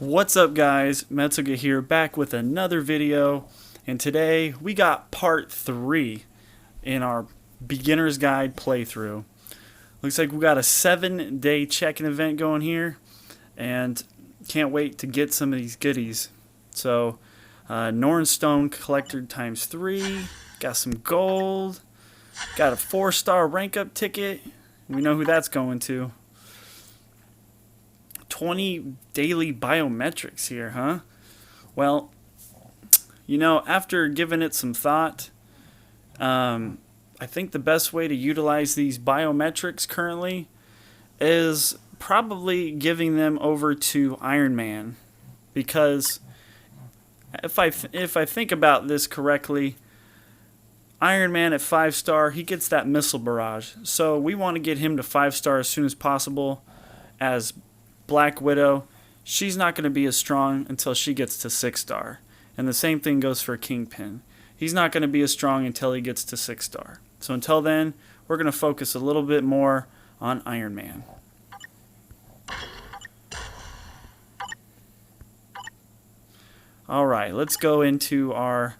What's up guys, Metsuga here back with another video, and today we got part 3 in our beginner's guide playthrough. Looks like we got a 7-day check-in event going here, and can't wait to get some of these goodies. So Nornstone collector times 3, got some gold, got a 4-star rank up ticket, we know who that's going to. 20 daily biometrics here, huh? Well, you know, after giving it some thought, I think the best way to utilize these biometrics currently is probably giving them over to Iron Man, because if I think about this correctly, Iron Man at 5-star, he gets that missile barrage, so we want to get him to 5-star as soon as possible. As Black Widow, she's not going to be as strong until she gets to 6-star. And the same thing goes for Kingpin. He's not going to be as strong until he gets to 6-star. So until then, we're going to focus a little bit more on Iron Man. Alright, let's go into our...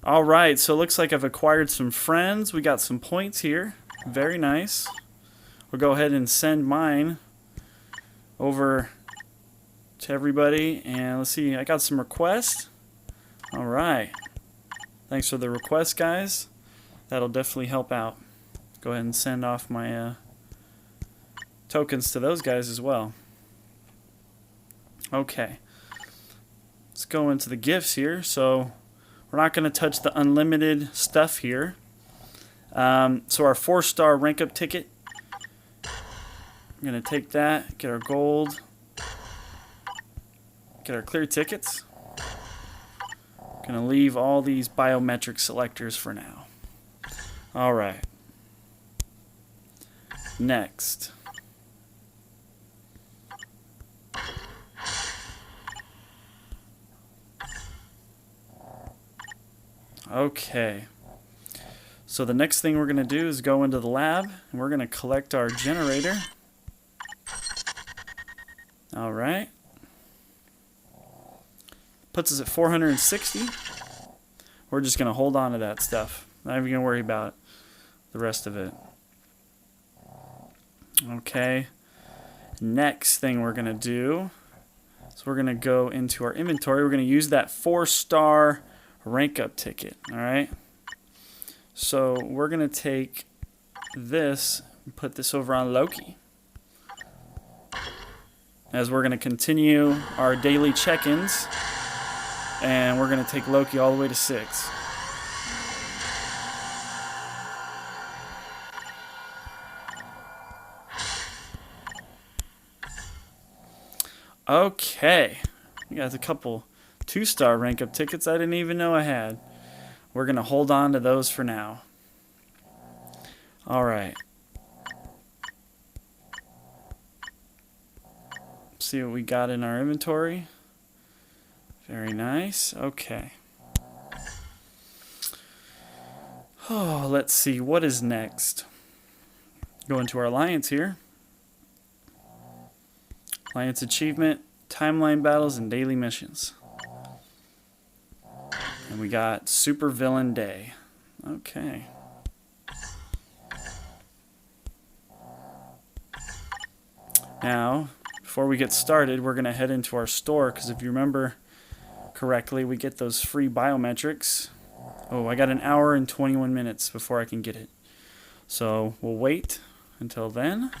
Alright, so it looks like I've acquired some friends. We got some points here. Very nice. We'll go ahead and send mine over to everybody, and let's see, I got some requests. Alright, thanks for the request, guys. That'll definitely help out. Go ahead and send off my tokens to those guys as well. Okay, let's go into the gifts here. So we're not going to touch the unlimited stuff here. So our 4-star rank up ticket, we're going to take that, get our gold, get our clear tickets. Going to leave all these biometric selectors for now. Alright. Next. Okay. So the next thing we're going to do is go into the lab, and we're going to collect our generator. Alright. Puts us at 460. We're just going to hold on to that stuff. Not even going to worry about the rest of it. Okay. Next thing we're going to do is we're going to go into our inventory. We're going to use that 4-star rank up ticket. Alright. So we're going to take this and put this over on Loki, as we're going to continue our daily check-ins, and we're going to take Loki all the way to 6. Okay, we got a couple 2-star rank up tickets I didn't even know I had. We're going to hold on to those for now. Alright. See what we got in our inventory. Very nice. Okay. Oh, let's see what is next. Go into our alliance here. Alliance achievement, timeline battles, and daily missions. And we got Super Villain Day. Okay. Now, before we get started, we're going to head into our store, because if you remember correctly, we get those free biometrics. Oh, I got an hour and 21 minutes before I can get it. So we'll wait until then.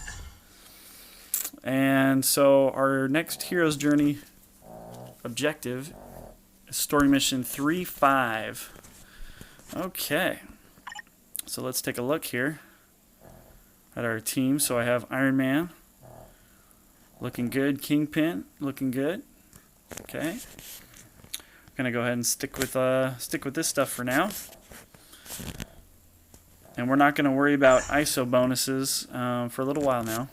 And so our next Hero's Journey objective is story mission 3-5. Okay. So let's take a look here at our team. So I have Iron Man. Looking good. Kingpin, looking good. Okay. Gonna go ahead and stick with this stuff for now. And we're not gonna worry about ISO bonuses for a little while now.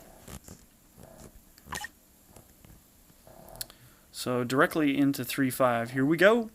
So directly into 3-5. Here we go.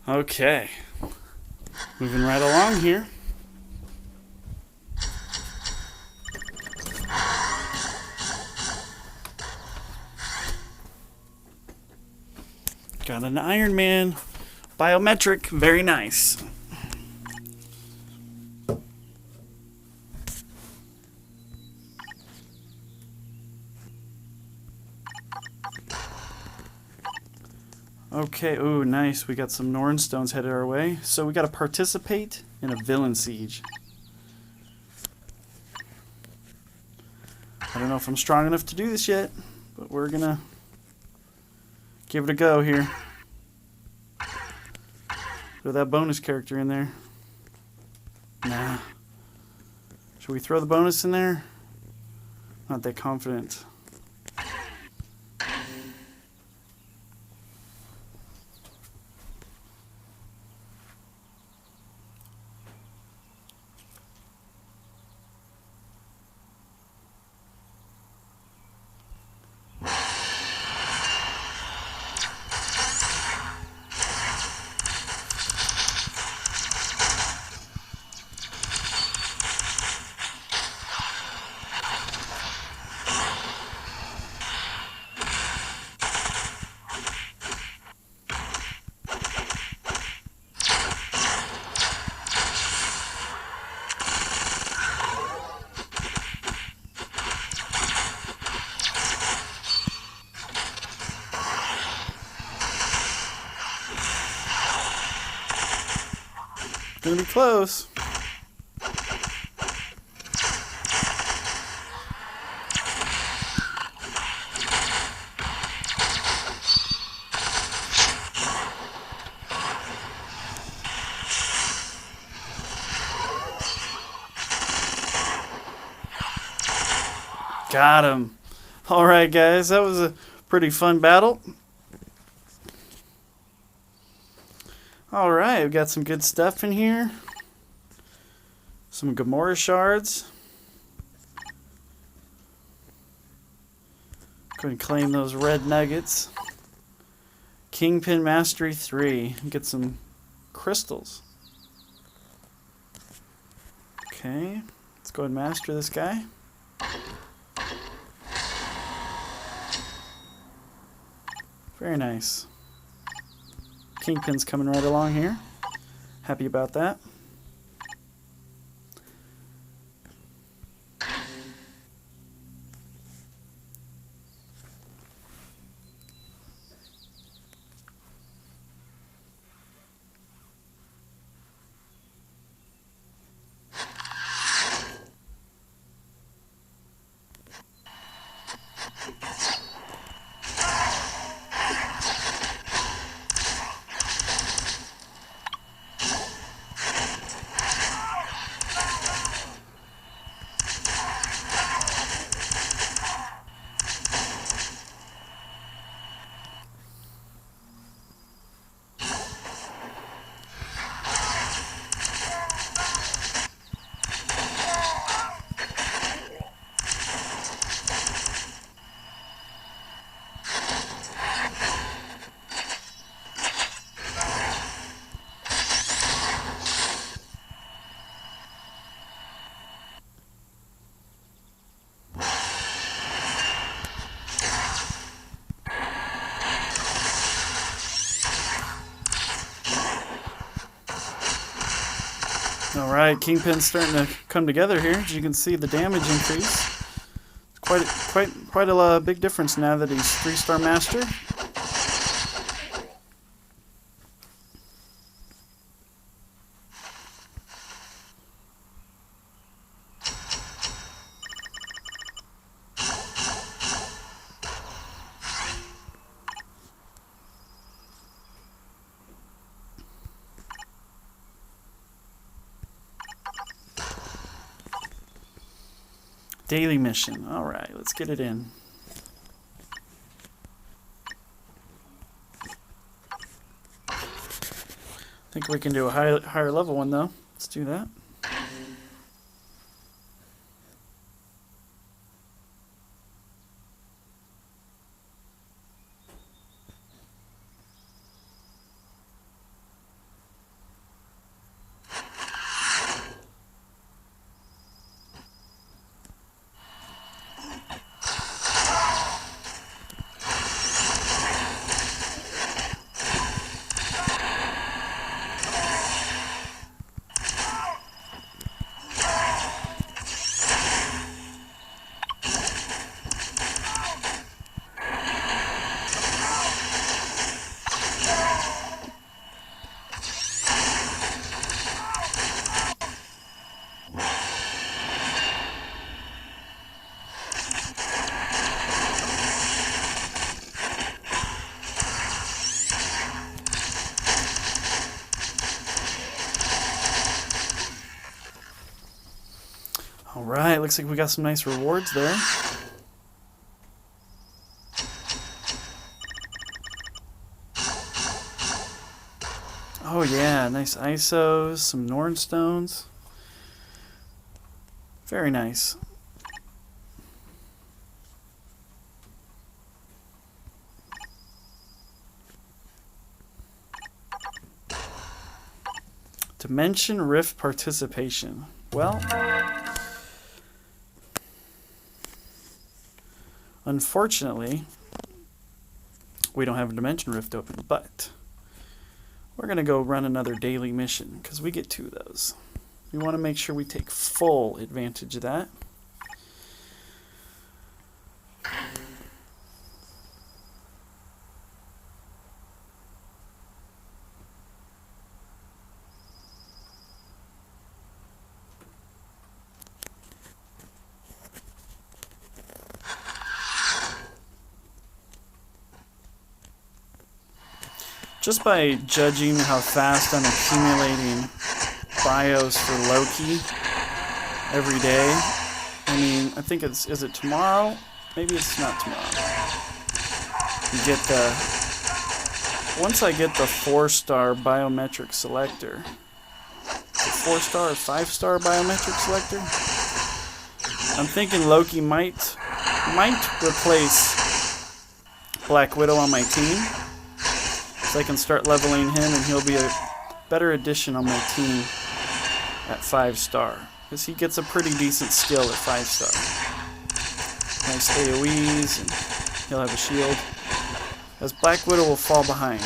Okay. Moving right along here. Got an Iron Man biometric. Very nice. Okay, ooh, nice. We got some Norn Stones headed our way. So we got to participate in a villain siege. I don't know if I'm strong enough to do this yet, but we're gonna give it a go here. Throw that bonus character in there. Nah. Should we throw the bonus in there? Not that confident. Gonna be close. Got him. Alright, guys, that was a pretty fun battle. Alright, we've got some good stuff in here. Some Gamora shards. Go ahead and claim those red nuggets. Kingpin Mastery 3. Get some crystals. Okay, let's go ahead and master this guy. Very nice. Kingpin's coming right along here. Happy about that. Alright, Kingpin's starting to come together here. As you can see, the damage increase. It's quite a big difference now that he's 3-star master. Daily mission. Alright, let's get it in. I think we can do a higher level one though. Let's do that. Alright, looks like we got some nice rewards there. Oh yeah, nice ISOs, some Norn stones. Very nice. Dimension Rift participation. Well, unfortunately, we don't have a Dimension Rift open, but we're going to go run another daily mission because we get 2 of those. We want to make sure we take full advantage of that. Just by judging how fast I'm accumulating bios for Loki every day, I mean, I think is it tomorrow? Maybe it's not tomorrow. You get once I get the 4-star biometric selector, the 4-star or 5-star biometric selector, I'm thinking Loki might replace Black Widow on my team. I can start leveling him and he'll be a better addition on my team at 5-star. Because he gets a pretty decent skill at 5-star. Nice AoEs, and he'll have a shield. As Black Widow will fall behind.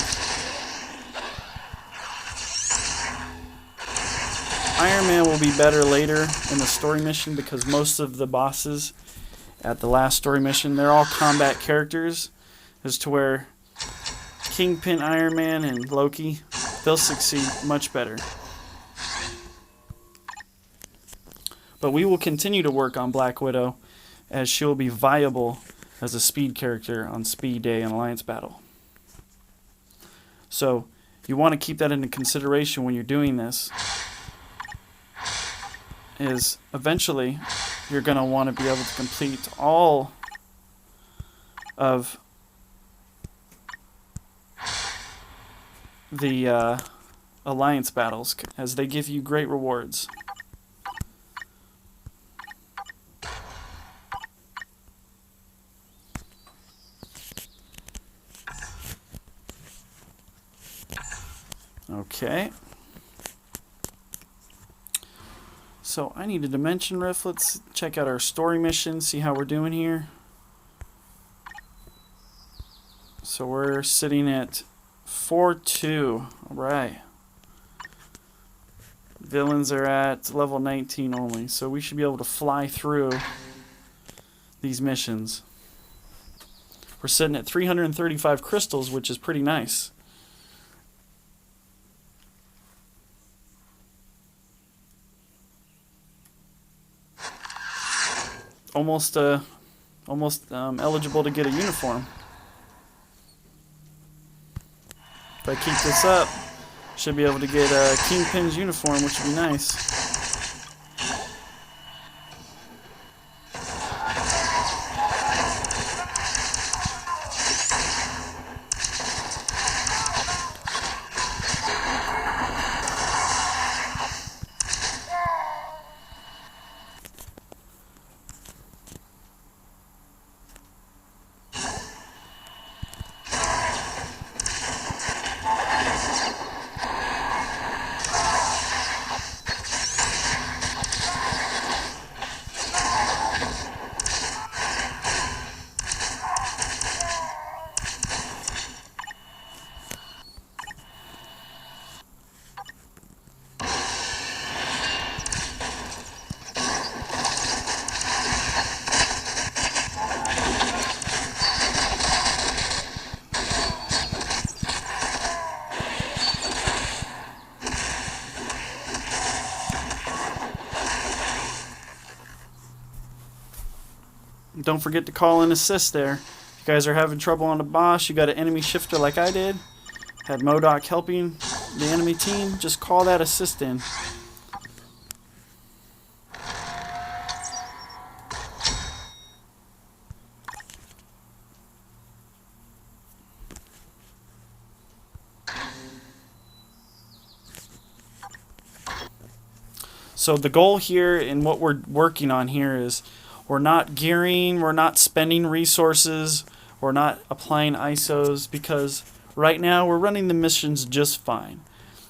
Iron Man will be better later in the story mission because most of the bosses at the last story mission, they're all combat characters, as to where Kingpin, Iron Man, and Loki, they'll succeed much better. But we will continue to work on Black Widow as she'll be viable as a speed character on Speed Day and Alliance Battle. So you want to keep that into consideration when you're doing this, is eventually you're going to want to be able to complete all of the Alliance battles, as they give you great rewards. Okay. So I need a Dimension Rift. Let's check out our story mission, see how we're doing here. So we're sitting at 4-2. Alright. Villains are at level 19 only, so we should be able to fly through these missions. We're sitting at 335 crystals, which is pretty nice. Almost eligible to get a uniform. If I keep this up, should be able to get a Kingpin's uniform, which would be nice. Don't forget to call in assist there. If you guys are having trouble on the boss, you got an enemy shifter like I did, had MODOK helping the enemy team, just call that assist in. So the goal here and what we're working on here is we're not gearing, we're not spending resources, we're not applying ISOs, because right now we're running the missions just fine.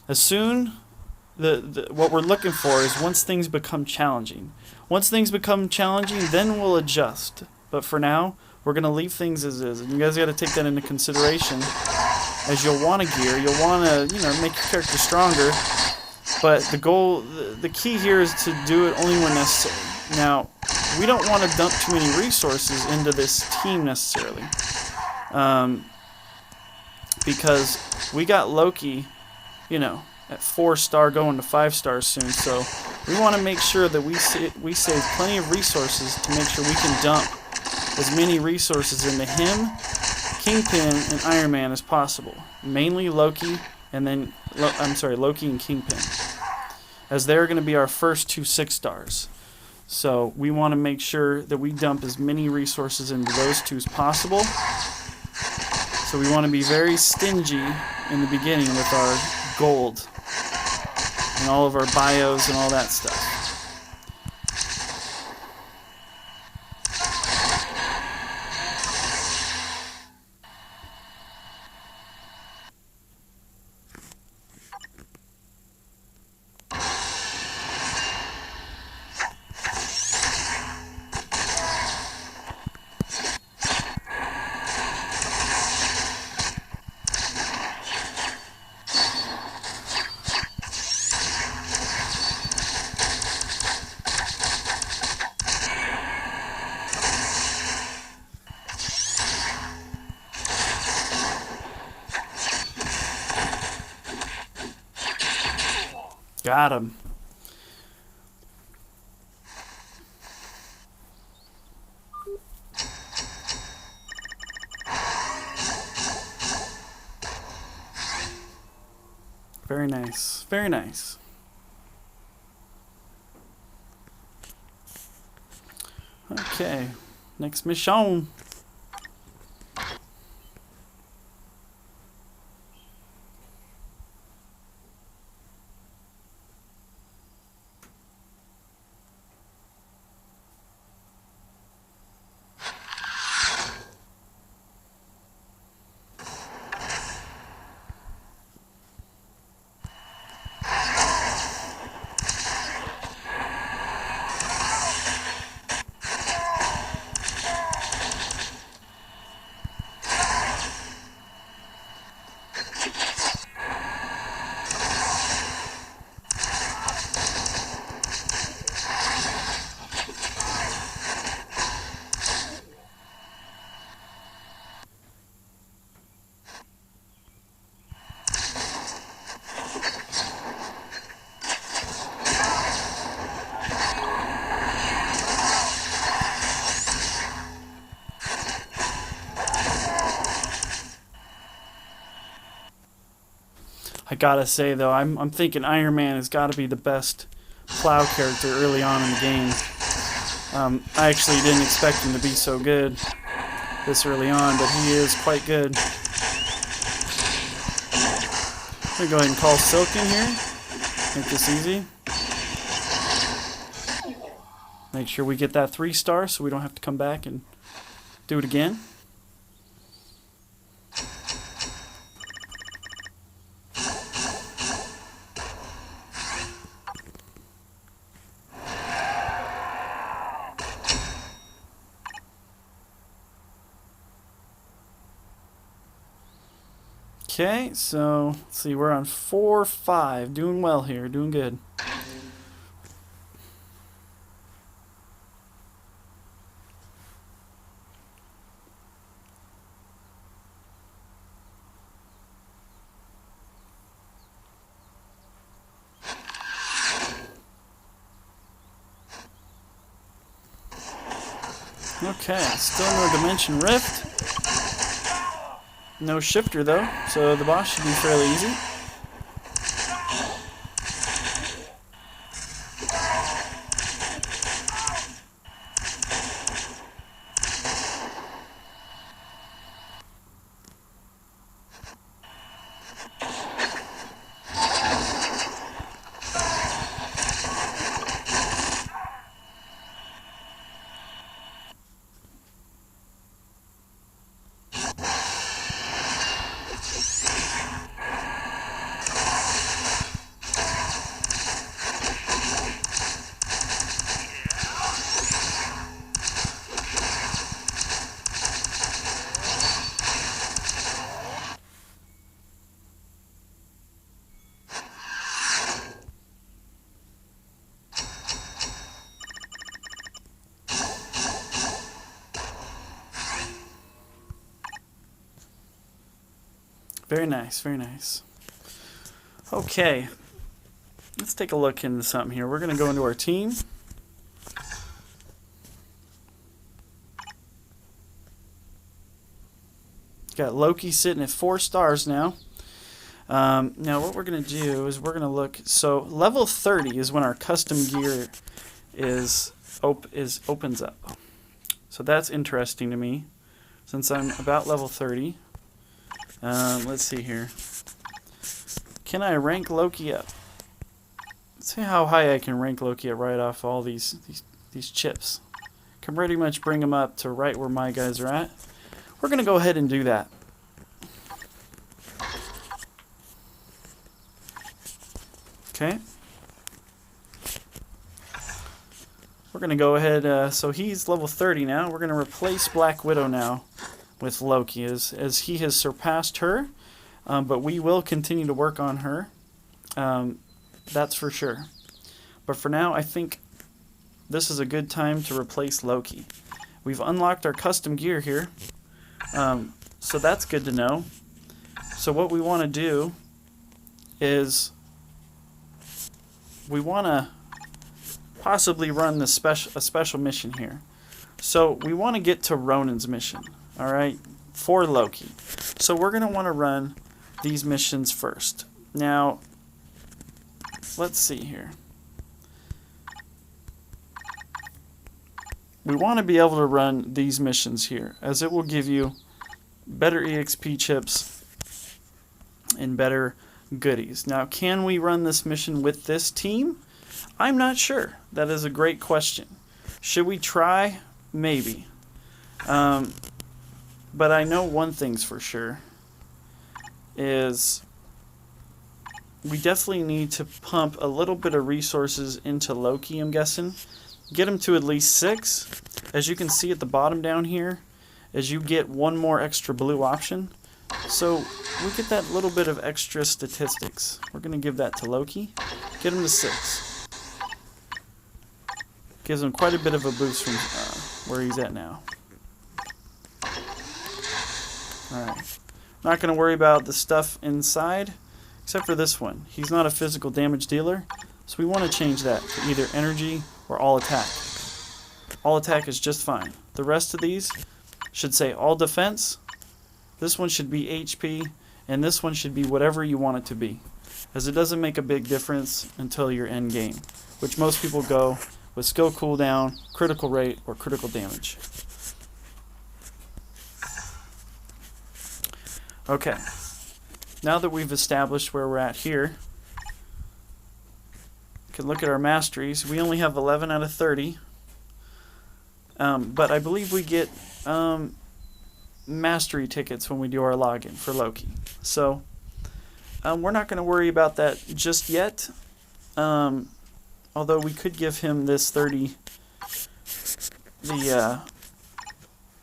As soon what we're looking for is once things become challenging. Once things become challenging, then we'll adjust. But for now, we're going to leave things as is. And you guys got to take that into consideration. As you'll want to gear, you'll want to, make your character stronger. But the goal, the key here is to do it only when necessary. Now, we don't want to dump too many resources into this team necessarily. Because we got Loki, at 4-star going to 5 stars soon. So we want to make sure that we save plenty of resources to make sure we can dump as many resources into him, Kingpin, and Iron Man as possible. Mainly Loki, and then Loki and Kingpin, as they're going to be our first 2 6-stars. So we want to make sure that we dump as many resources into those 2 as possible. So we want to be very stingy in the beginning with our gold and all of our bios and all that stuff. Got him. Very nice. Very nice. Okay. Next mission. I gotta say though, I'm thinking Iron Man has got to be the best plow character early on in the game. I actually didn't expect him to be so good this early on, but he is quite good. I'm gonna go ahead and call Silk in here. Make this easy. Make sure we get that 3-star so we don't have to come back and do it again. Okay, so let's see, we're on 4-5. Doing well here, doing good. Okay, still no Dimension Rift. No shifter though, so the boss should be fairly easy. Very nice, very nice. Okay, let's take a look into something here. We're going to go into our team. Got Loki sitting at 4 stars now. Now what we're going to do is we're going to look. So level 30 is when our custom gear opens up. So that's interesting to me, since I'm about level 30. Let's see here. Can I rank Loki up? Let's see how high I can rank Loki up right off all these chips. Can pretty much bring them up to right where my guys are at. We're going to go ahead and do that. Okay. We're going to go ahead, so he's level 30 now. We're going to replace Black Widow now with Loki as he has surpassed her. But we will continue to work on her. That's for sure. But for now, I think this is a good time to replace Loki. We've unlocked our custom gear here. So that's good to know. So what we want to do is we want to possibly run a special mission here. So we want to get to Ronan's mission, all right, for Loki. So we're going to want to run these missions first. Now, let's see here. We want to be able to run these missions here, as it will give you better EXP chips and better goodies. Now, can we run this mission with this team? I'm not sure. That is a great question. Should we try? Maybe. But I know one thing's for sure is we definitely need to pump a little bit of resources into Loki, I'm guessing. Get him to at least 6. As you can see at the bottom down here, as you get one more extra blue option. So we get that little bit of extra statistics. We're going to give that to Loki. Get him to 6. Gives him quite a bit of a boost from where he's at now. Alright. Not going to worry about the stuff inside, except for this one. He's not a physical damage dealer, so we want to change that to either energy or all attack. All attack is just fine. The rest of these should say all defense. This one should be HP, and this one should be whatever you want it to be, as it doesn't make a big difference until your end game, which most people go with skill cooldown, critical rate, or critical damage. Okay, now that we've established where we're at here, we can look at our masteries. We only have 11 out of 30, but I believe we get mastery tickets when we do our login for Loki. So we're not going to worry about that just yet, although we could give him this 30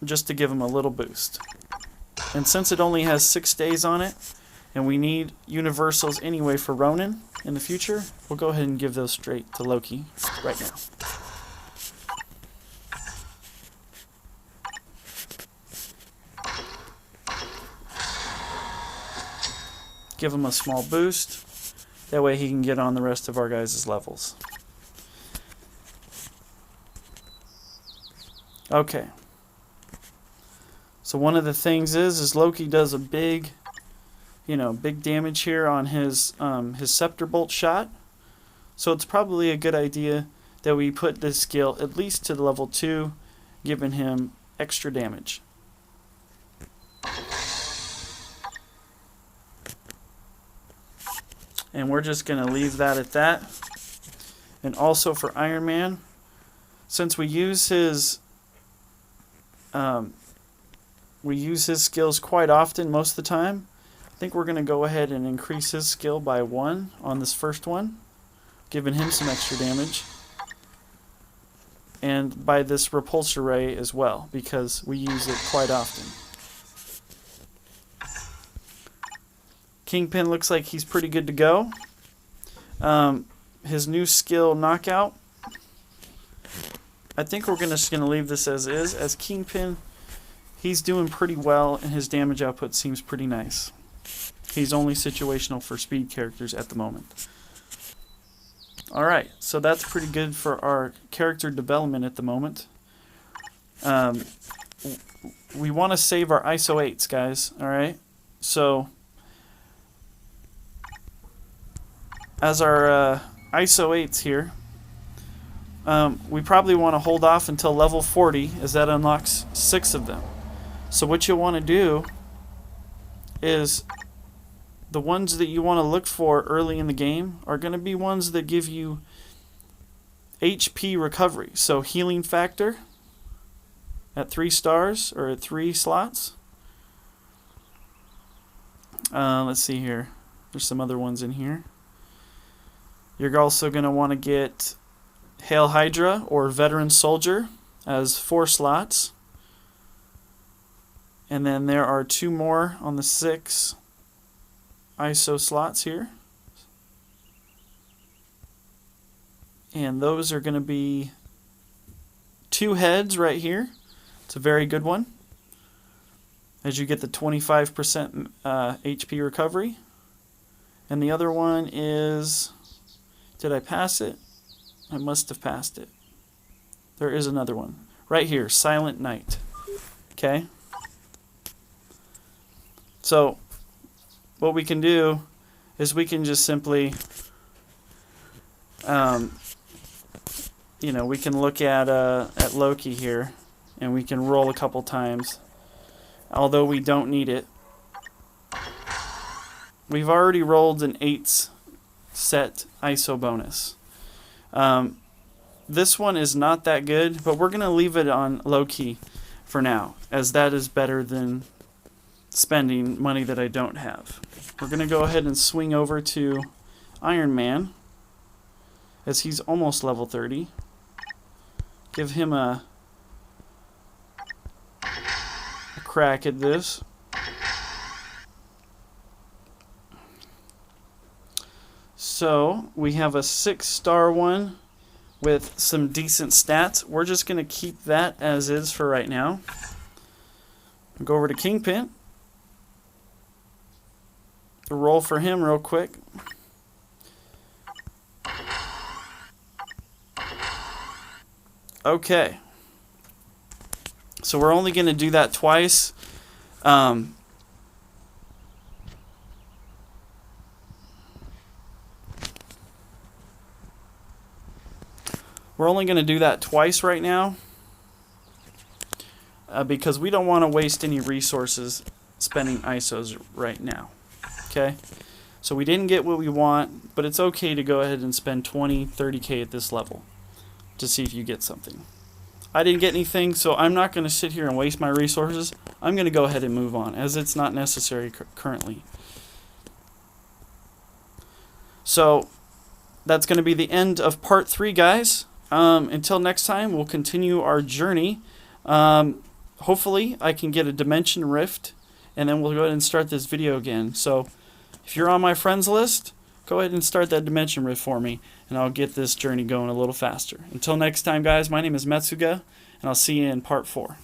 just to give him a little boost. And since it only has 6 days on it, and we need universals anyway for Ronan in the future, we'll go ahead and give those straight to Loki right now. Give him a small boost. That way he can get on the rest of our guys' levels. Okay. So one of the things is Loki does a big damage here on his scepter bolt shot. So it's probably a good idea that we put this skill at least to level 2, giving him extra damage. And we're just going to leave that at that. And also for Iron Man, since we use his skills quite often most of the time, I think we're going to go ahead and increase his skill by 1 on this first one, giving him some extra damage. And by this repulsor ray as well, because we use it quite often. Kingpin looks like he's pretty good to go. His new skill, Knockout, I think we're just going to leave this as is. As Kingpin, he's doing pretty well, and his damage output seems pretty nice. He's only situational for speed characters at the moment. Alright, so that's pretty good for our character development at the moment. We want to save our ISO 8s, guys. Alright, so as our ISO 8s here, we probably want to hold off until level 40, as that unlocks 6 of them. So what you'll want to do is the ones that you want to look for early in the game are going to be ones that give you HP recovery. So healing factor at 3 stars or at 3 slots. Let's see here. There's some other ones in here. You're also going to want to get Hail Hydra or Veteran Soldier as 4 slots. And then there are 2 more on the 6 ISO slots here. And those are going to be 2 heads right here. It's a very good one, as you get the 25% HP recovery. And the other one is, did I pass it? I must have passed it. There is another one right here, Silent Night. Okay. So what we can do is we can just simply, we can look at Loki here, and we can roll a couple times, although we don't need it. We've already rolled an 8 set ISO bonus. This one is not that good, but we're going to leave it on low key for now, as that is better than spending money that I don't have. We're going to go ahead and swing over to Iron Man, as he's almost level 30. Give him a crack at this. So we have a 6-star one with some decent stats. We're just going to keep that as is for right now. Go over to Kingpin. Roll for him real quick. Okay. So we're only going to do that twice. We're only going to do that twice right now, because we don't want to waste any resources spending ISOs right now. Okay? So we didn't get what we want, but it's okay to go ahead and spend 20, 30k at this level to see if you get something. I didn't get anything, so I'm not going to sit here and waste my resources. I'm going to go ahead and move on, as it's not necessary currently. So that's going to be the end of part 3, guys. Until next time, we'll continue our journey. Hopefully I can get a dimension rift, and then we'll go ahead and start this video again. So if you're on my friends list, go ahead and start that dimension rift for me, and I'll get this journey going a little faster. Until next time, guys, my name is Metsuga, and I'll see you in part 4.